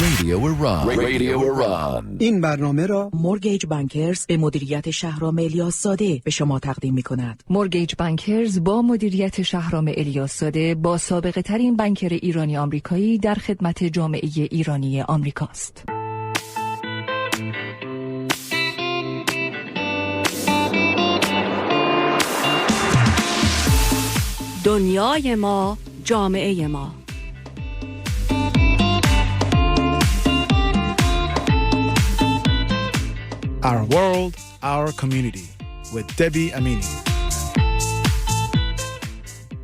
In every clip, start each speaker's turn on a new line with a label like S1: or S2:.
S1: Radio Iran. Radio Iran.
S2: این برنامه را
S3: مورگیج بانکرز به مدیریت شهرام الیاس زاده به شما تقدیم می کند.
S4: مورگیج بانکرز با مدیریت شهرام الیاس زاده با سابقه ترین بانکر ایرانی آمریکایی در خدمت جامعه ایرانی آمریکاست.
S5: دنیای ما، جامعه ما.
S6: Our world, our community with Debbie Amini.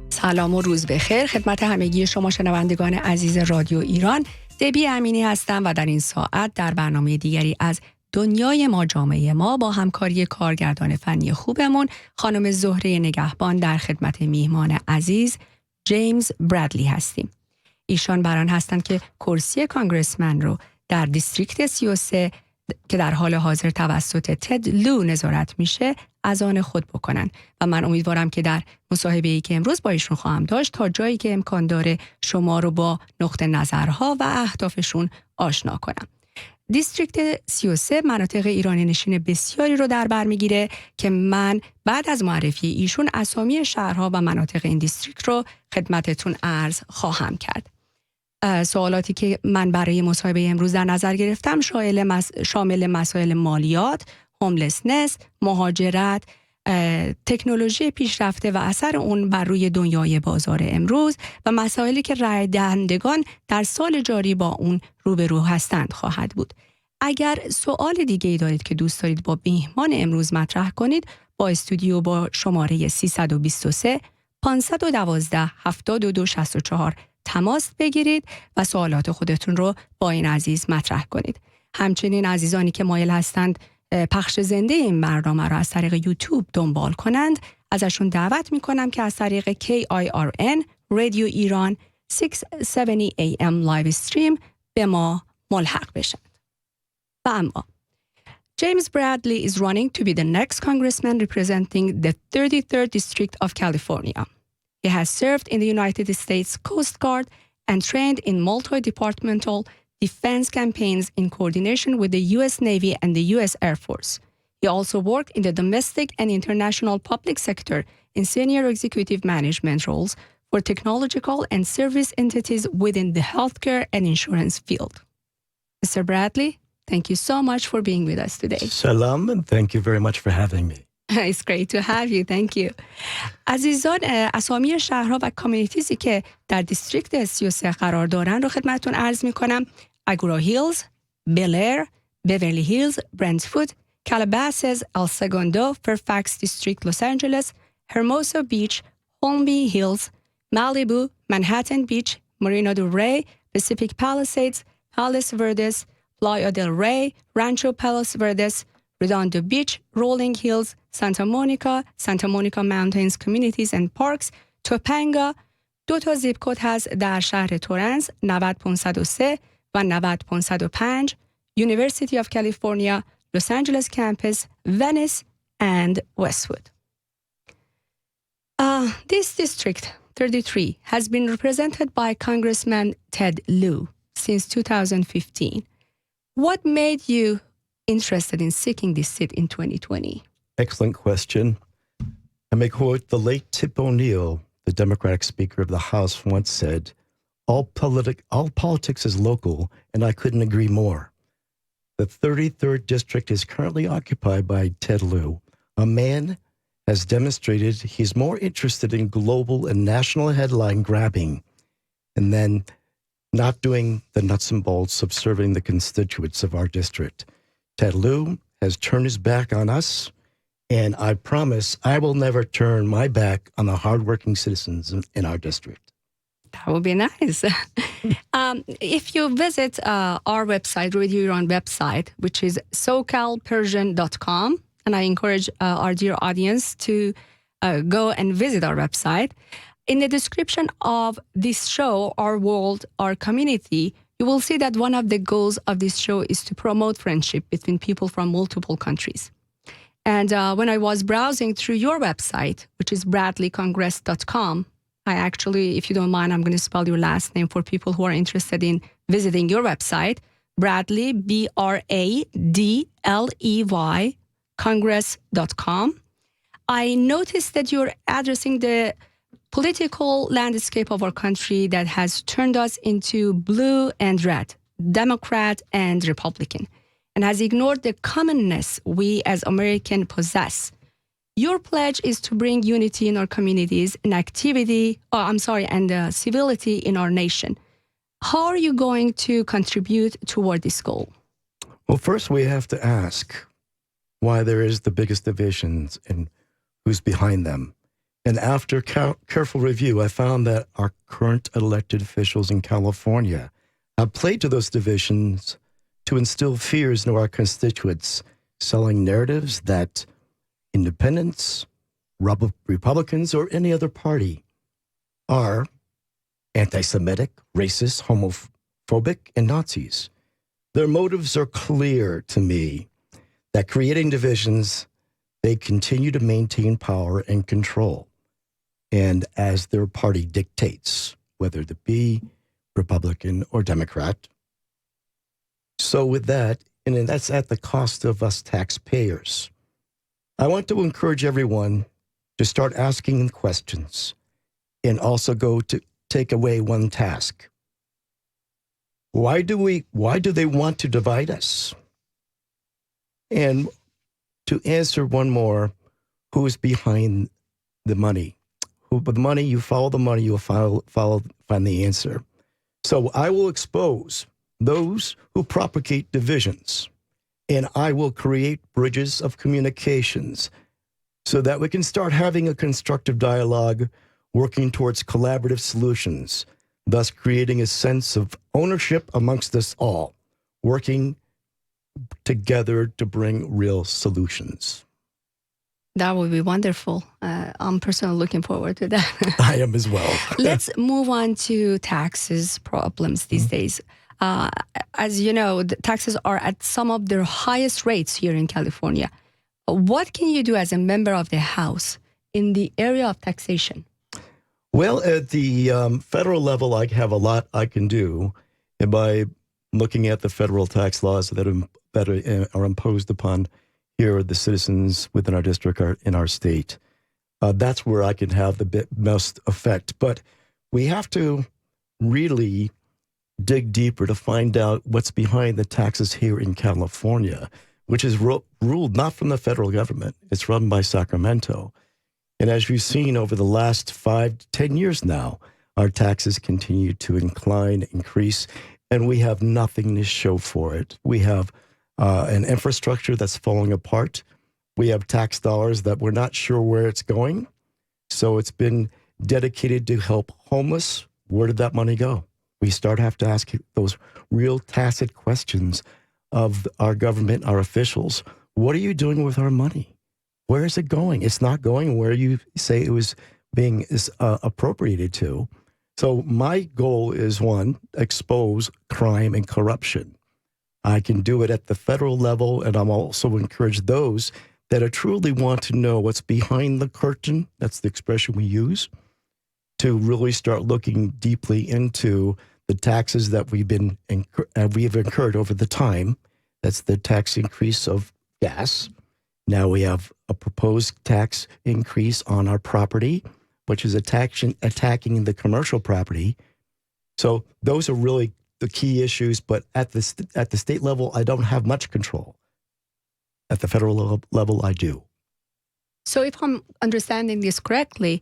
S7: سلام و روز بخیر خدمت همگی شما شنوندگان عزیز رادیو ایران. دبی امینی هستم و در این ساعت در برنامه دیگری از دنیای ما جامعه ما با همکاری کارگردان فنی خوبمون خانم زهره نگهبان در خدمت میهمان عزیز جیمز برادلی هستیم. ایشان بران هستند که کرسی کانگرسمن رو در دیستریکت 33 که در حال حاضر توسط تد لو نظارت میشه از آن خود بکنن و من امیدوارم که در مصاحبه‌ای که امروز با ایشون خواهم داشت تا جایی که امکان داره شما رو با نقطه نظرها و اهدافشون آشنا کنم. دیستریکت 33 مناطق ایرانی نشین بسیاری رو در بر میگیره که من بعد از معرفی ایشون اسامی شهرها و مناطق این دیستریکت رو خدمتتون عرض خواهم کرد. سوالاتی که من برای مصاحبه امروز در نظر گرفتم شامل مسائل مالیات، هوملسنس، مهاجرت، تکنولوژی پیشرفته و اثر اون بر روی دنیای بازار امروز و مسائلی که رای دهندگان در سال جاری با اون روبرو هستند خواهد بود. اگر سوال دیگه‌ای دارید که دوست دارید با میهمان امروز مطرح کنید، با استودیو با شماره 323 512 7264 تماس بگیرید و سوالات خودتون رو با این عزیز مطرح کنید. همچنین عزیزانی که مایل هستند پخش زنده این برنامه را از طریق یوتیوب دنبال کنند، ازشون دعوت میکنم که از طریق KIRN رادیو ایران 670 AM لایو استریم به ما ملحق بشند. و اما James Bradley is running to be the next congressman representing the 33rd District of California. He has served in the United States Coast Guard and trained in multi-departmental defense campaigns in coordination with the U.S. Navy and the U.S. Air Force. He also worked in the domestic and international public sector in senior executive management roles for technological and service entities within the healthcare and insurance field. Mr. Bradley, thank you so much for being with us today.
S8: Salam, and thank you very much for having me.
S7: It's great to have you. Thank you. عزیزان، اسامی شهرها و کامیونیتیزی که در دیستریکت 33 قرار دارن رو خدمتتون عرض میکنم. اگورا هیلز، بیلر، بیورلی هیلز، برنتفود، کالاباسز، ال سگوندو، فرفکس دیستریکت لس آنجلس، هرموسا بیچ، هولمبی هیلز، مالیبو، منهاتن بیچ، مارینو دل ری، پاسیفیک پالاسیدز، پالاس وردس، پلایا دل ری، رانچو پالاس وردس، Redondo Beach, Rolling Hills, Santa Monica Mountains Communities and Parks, Topanga. 2 زیپ کد هست در شهر تورنس 90503 و 90505, University of California, Los Angeles Campus, Venice, and Westwood. This district, 33, has been represented by Congressman Ted Lieu since 2015. What made you interested in seeking this seat in 2020?
S8: Excellent question. I may quote the late Tip O'Neill, the Democratic Speaker of the House, once said, all politics is local, and I couldn't agree more. The 33rd District is currently occupied by Ted Lieu. A man has demonstrated he's more interested in global and national headline grabbing and then not doing the nuts and bolts of serving the constituents of our district. Ted Lieu has turned his back on us, and I promise I will never turn my back on the hardworking citizens in our district.
S7: That would be nice. If you visit our website, Radio Iran website, which is socalpersian.com, and I encourage our dear audience to go and visit our website. In the description of this show, our world, our community, you will see that one of the goals of this show is to promote friendship between people from multiple countries. And when I was browsing through your website, which is bradleycongress.com, I actually, if you don't mind, I'm going to spell your last name for people who are interested in visiting your website. Bradley, BRADLEY, Congress.com. I noticed that you're addressing the political landscape of our country that has turned us into blue and red, Democrat and Republican, and has ignored the commonness we as Americans possess. Your pledge is to bring unity in our communities and civility in our nation. How are you going to contribute toward this goal?
S8: Well, first we have to ask why there is the biggest divisions and who's behind them. And after careful review, I found that our current elected officials in California have played to those divisions to instill fears into our constituents, selling narratives that independents, Republicans, or any other party are anti-Semitic, racist, homophobic, and Nazis. Their motives are clear to me, that creating divisions, they continue to maintain power and control. And as their party dictates, whether it be Republican or Democrat. So with that, and that's at the cost of us taxpayers. I want to encourage everyone to start asking questions and also go to take away one task. Why do they want to divide us? And to answer one more, who is behind the money? With the money, you follow the money, you'll find the answer. So I will expose those who propagate divisions, and I will create bridges of communications so that we can start having a constructive dialogue, working towards collaborative solutions, thus creating a sense of ownership amongst us all, working together to bring real solutions.
S7: That would be wonderful. I'm personally looking forward to that.
S8: I am as well.
S7: Let's move on to taxes problems these days. As you know, the taxes are at some of their highest rates here in California. What can you do as a member of the House in the area of taxation?
S8: Well, at the federal level, I have a lot I can do by looking at the federal tax laws that are imposed upon here the citizens within our district or in our state. That's where I can have the most effect. But we have to really dig deeper to find out what's behind the taxes here in California, which is ruled not from the federal government. It's run by Sacramento. And as you've seen over the last 5 to 10 years now, our taxes continue to increase, and we have nothing to show for it. We have an infrastructure that's falling apart. We have tax dollars that we're not sure where it's going. So it's been dedicated to help homeless. Where did that money go? We have to ask those real tacit questions of our government, our officials. What are you doing with our money? Where is it going? It's not going where you say it was being appropriated to. So my goal is, one, expose crime and corruption. I can do it at the federal level, and I'm also encourage those that truly want to know what's behind the curtain, that's the expression we use, to really start looking deeply into the taxes that we have incurred over the time. That's the tax increase of gas. Now we have a proposed tax increase on our property, which is attacking the commercial property. So those are really the key issues, but at the state level, I don't have much control. At the federal level, I do.
S7: So if I'm understanding this correctly,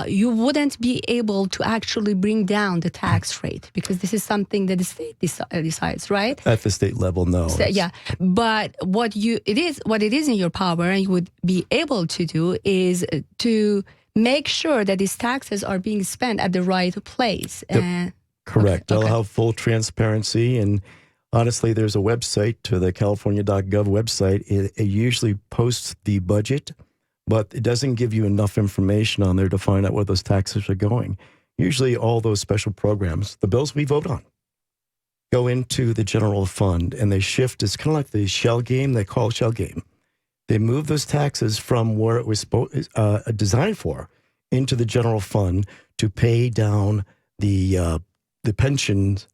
S7: you wouldn't be able to actually bring down the tax rate because this is something that the state decides, right?
S8: At the state level, no.
S7: So, yeah, but what it is in your power and you would be able to do is to make sure that these taxes are being spent at the right place.
S8: Correct.
S7: Okay.
S8: I'll have full transparency. And honestly, there's a website, to the California.gov website. It usually posts the budget, but it doesn't give you enough information on there to find out where those taxes are going. Usually all those special programs, the bills we vote on, go into the general fund, and they shift. It's kind of like the shell game. They call it shell game. They move those taxes from where it was designed for into the general fund to pay down the pensions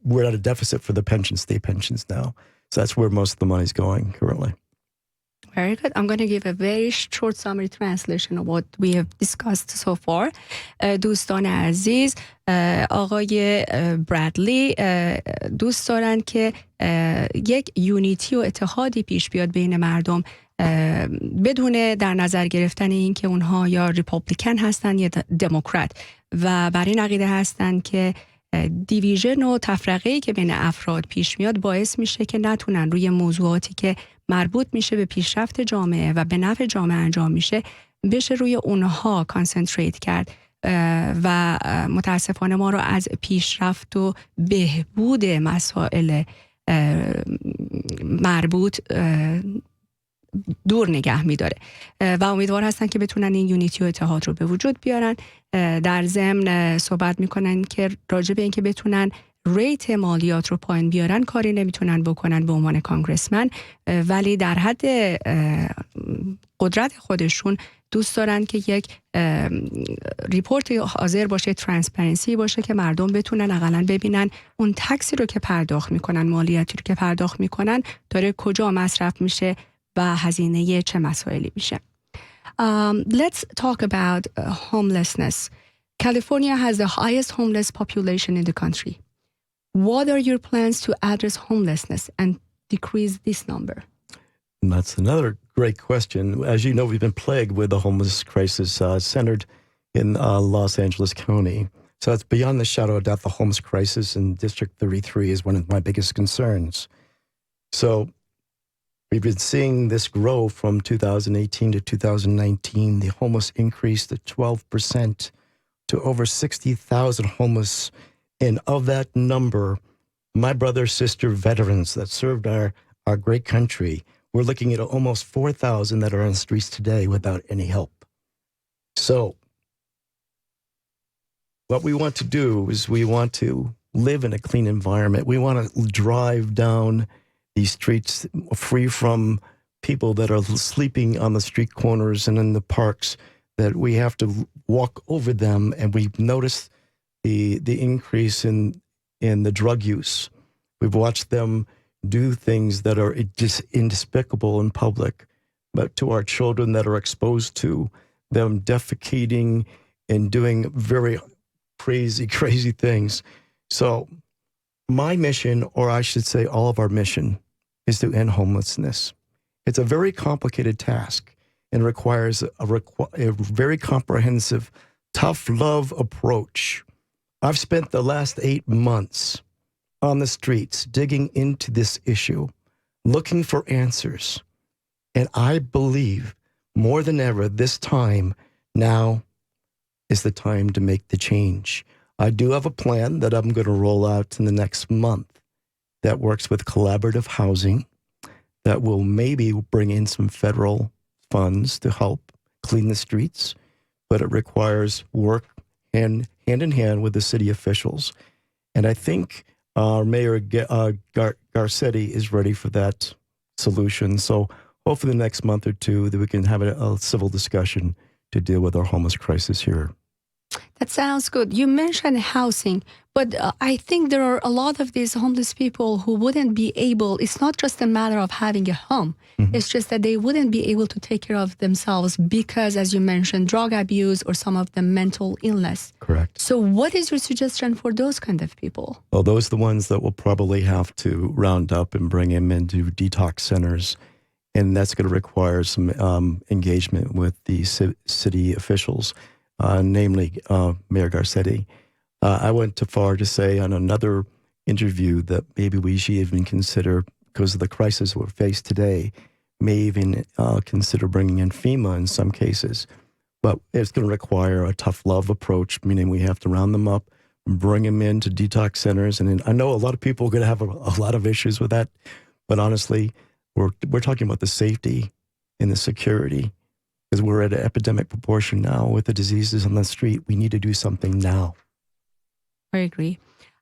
S8: we're at a deficit for the pensions, state pensions now. So that's where most of the money's going currently.
S7: Very good. I'm going to give a very short summary translation of what we have discussed so far. دوستان عزیز، آقای برادلی دوست دارن که یک یونیتی و اتحادی پیش بیاد بین مردم بدون در نظر گرفتن این که اونها یا ریپابلیکن هستن یا دموکرات و بر این عقیده هستن که دیویژن و تفرقه‌ای که بین افراد پیش میاد باعث میشه که نتونن روی موضوعاتی که مربوط میشه به پیشرفت جامعه و به نفع جامعه انجام میشه بشه روی اونها کانسنتریت کرد و متاسفانه ما رو از پیشرفت و بهبود مسائل مربوط دور نگه میداره و امیدوار هستن که بتونن این یونیتی و اتحاد رو به وجود بیارن. در ضمن صحبت میکنن که راجع به این که بتونن ریت مالیات رو پایین بیارن کاری نمیتونن بکنن به عنوان کانگرسمن، ولی در حد قدرت خودشون دوست دارن که یک ریپورت حاضر باشه، ترانسپرنسی باشه که مردم بتونن حداقل ببینن اون تکسی رو که پرداخت میکنن، مالیاتی رو که پرداخت میکنن داره کجا مصرف میشه و هزینه چه مسائلی میشه. Let's talk about homelessness. California has the highest homeless population in the country. What are your plans to address homelessness and decrease this number?
S8: And that's another great question. As you know, we've been plagued with the homeless crisis centered in Los Angeles County. So it's beyond the shadow of doubt the homeless crisis in District 33 is one of my biggest concerns. So we've been seeing this grow from 2018 to 2019. The homeless increased to 12% to over 60,000 homeless. And of that number, my brother, sister, veterans that served our great country, we're looking at almost 4,000 that are on the streets today without any help. So what we want to do is we want to live in a clean environment. We want to drive down these streets free from people that are sleeping on the street corners and in the parks, that we have to walk over them, and we've noticed the increase in the drug use. We've watched them do things that are just despicable in public, but to our children that are exposed to them defecating and doing very crazy things. So my mission, or I should say all of our mission, is to end homelessness. It's a very complicated task and requires a very comprehensive, tough love approach. I've spent the last 8 months on the streets digging into this issue, looking for answers. And I believe more than ever this time now is the time to make the change. I do have a plan that I'm going to roll out in the next month that works with collaborative housing that will maybe bring in some federal funds to help clean the streets, but it requires work hand in hand with the city officials. And I think our Mayor Garcetti is ready for that solution. So hopefully the next month or two that we can have a civil discussion to deal with our homeless crisis here.
S7: That sounds good. You mentioned housing, but I think there are a lot of these homeless people who wouldn't be able, it's not just a matter of having a home. Mm-hmm. It's just that they wouldn't be able to take care of themselves because, as you mentioned, drug abuse or some of the mental illness.
S8: Correct.
S7: So what is your suggestion for those kind of people?
S8: Well, those are the ones that we'll probably have to round up and bring them into detox centers. And that's going to require some engagement with the city officials. Namely Mayor Garcetti. I went too far to say on another interview that maybe we should even consider, because of the crisis we're faced today, may even consider bringing in FEMA in some cases. But it's going to require a tough love approach, meaning we have to round them up, bring them into detox centers. And I know a lot of people are going to have a lot of issues with that, but honestly, we're talking about the safety and the security. Because we're at an epidemic proportion now with the diseases on the street. We need to do something now.
S7: I agree.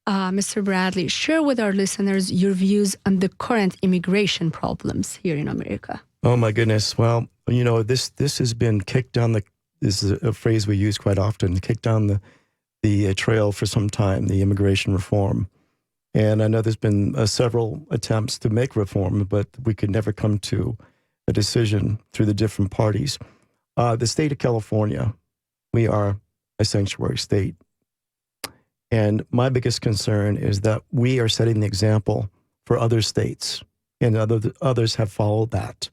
S7: Mr. Bradley, share with our listeners your views on the current immigration problems here in America.
S8: Oh, my goodness. Well, you know, this has been kicked down this is a phrase we use quite often, kicked down the trail for some time, the immigration reform. And I know there's been several attempts to make reform, but we could never come to a decision through the different parties. The state of California, we are a sanctuary state. And my biggest concern is that we are setting the example for other states, and others have followed that.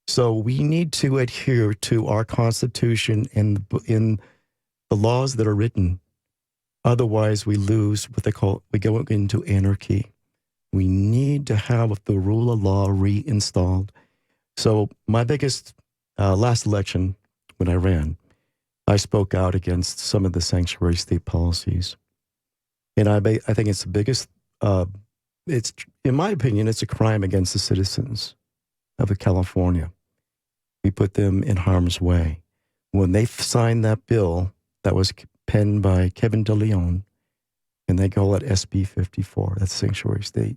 S8: So we need to adhere to our Constitution and in the laws that are written. Otherwise, we lose what they call, we go into anarchy. We need to have the rule of law reinstalled. So my biggest, last election when I ran, I spoke out against some of the sanctuary state policies. And I think it's the biggest, it's, in my opinion, it's a crime against the citizens of California. We put them in harm's way. When they signed that bill that was penned by Kevin DeLeon, and they call it SB 54, that's sanctuary state,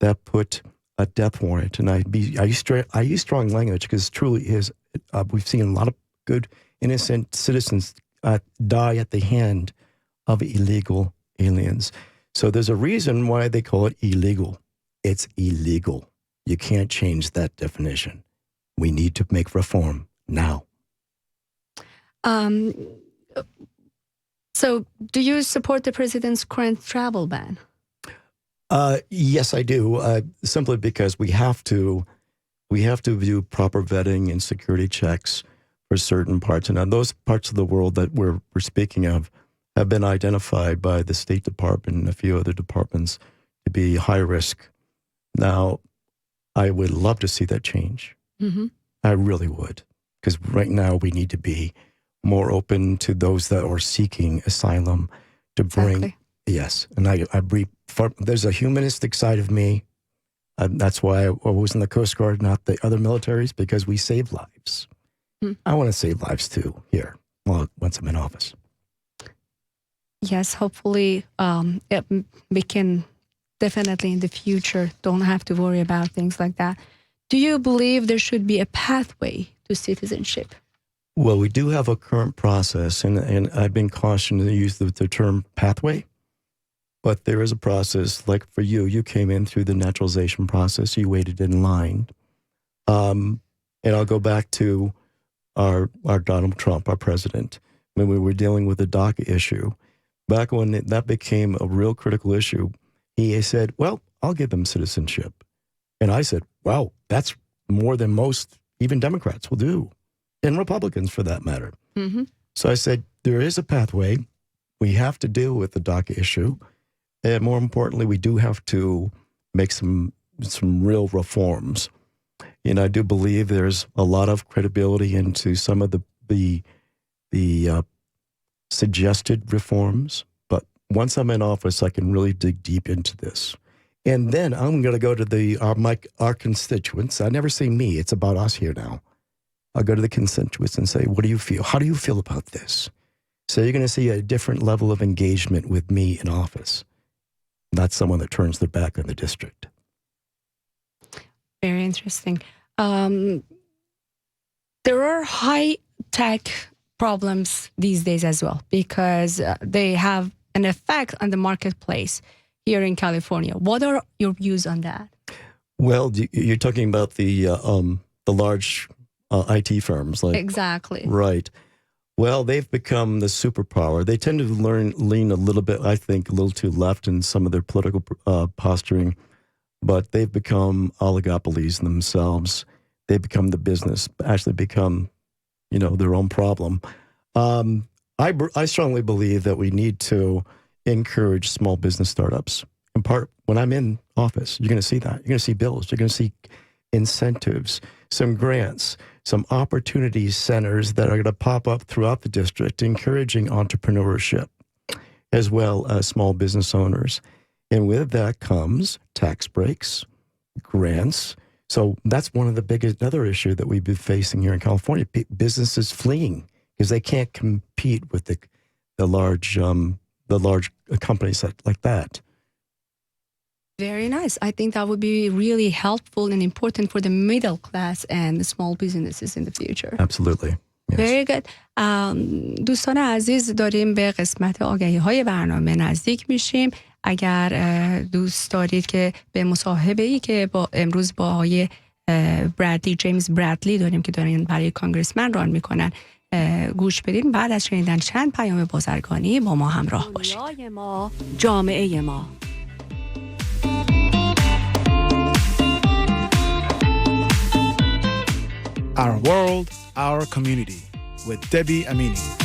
S8: that put a death warrant. And I use strong language because it truly is, we've seen a lot of good, innocent citizens die at the hand of illegal aliens. So there's a reason why they call it illegal. It's illegal. You can't change that definition. We need to make reform now.
S7: So do you support the president's current travel ban?
S8: Yes, I do. Simply because we have to do proper vetting and security checks for certain parts. And those parts of the world that we're speaking of have been identified by the State Department and a few other departments to be high risk. Now, I would love to see that change. Mm-hmm. I really would. Because right now we need to be more open to those that are seeking asylum to bring. Exactly. Yes. And there's a humanistic side of me. That's why I was in the Coast Guard, not the other militaries, because we save lives. I want to save lives too here, once I'm in office.
S7: Yes, hopefully we can definitely in the future don't have to worry about things like that. Do you believe there should be a pathway to citizenship?
S8: Well, we do have a current process, and I've been cautioned to use the term pathway, but there is a process. Like for you came in through the naturalization process. You waited in line. And I'll go back to our Donald Trump, our president, when we were dealing with the DACA issue. Back when that became a real critical issue, he said, well, I'll give them citizenship. And I said, wow, that's more than most, even Democrats will do, and Republicans for that matter. Mm-hmm. So I said, there is a pathway. We have to deal with the DACA issue. And more importantly, we do have to make some real reforms. And I do believe there's a lot of credibility into some of the suggested reforms. But once I'm in office, I can really dig deep into this. And then I'm going to go to our constituents. I never say me. It's about us here now. I'll go to the constituents and say, what do you feel? How do you feel about this? So you're going to see a different level of engagement with me in office, not someone that turns their back on the district.
S7: Very interesting. There are high-tech problems these days as well because they have an effect on the marketplace here in California. What are your views on that?
S8: Well, you're talking about the large IT firms, like
S7: exactly
S8: right. Well, they've become the superpower. They tend to lean a little bit, I think, a little too left in some of their political posturing, but they've become oligopolies themselves. They become the business, actually become, their own problem. I strongly believe that we need to encourage small business startups. In part, when I'm in office, you're going to see that. You're going to see bills. You're going to see incentives, some grants, some opportunity centers that are going to pop up throughout the district, encouraging entrepreneurship as well as small business owners. And with that comes tax breaks, grants. So that's one of the biggest other issue that we've been facing here in California. Businesses fleeing because they can't compete with the large companies like that.
S7: Very nice. I think that would be really helpful and important for the middle class and the small businesses in the future.
S8: Absolutely. Yes.
S7: Very good. دوستان عزیز، داریم به قسمت آگهی های برنامه نزدیک میشیم. اگر دوست دارید که به مصاحبه‌ای که امروز با آقای جیمز برادلی داریم که دارین برای کانگرسمن ران میکنن گوش بدین، بعد از شنیدن چند پیام بازرگانی با ما همراه باشید.
S5: دنیای ما، جامعه ما.
S6: Our world, our community with Debbie Amini.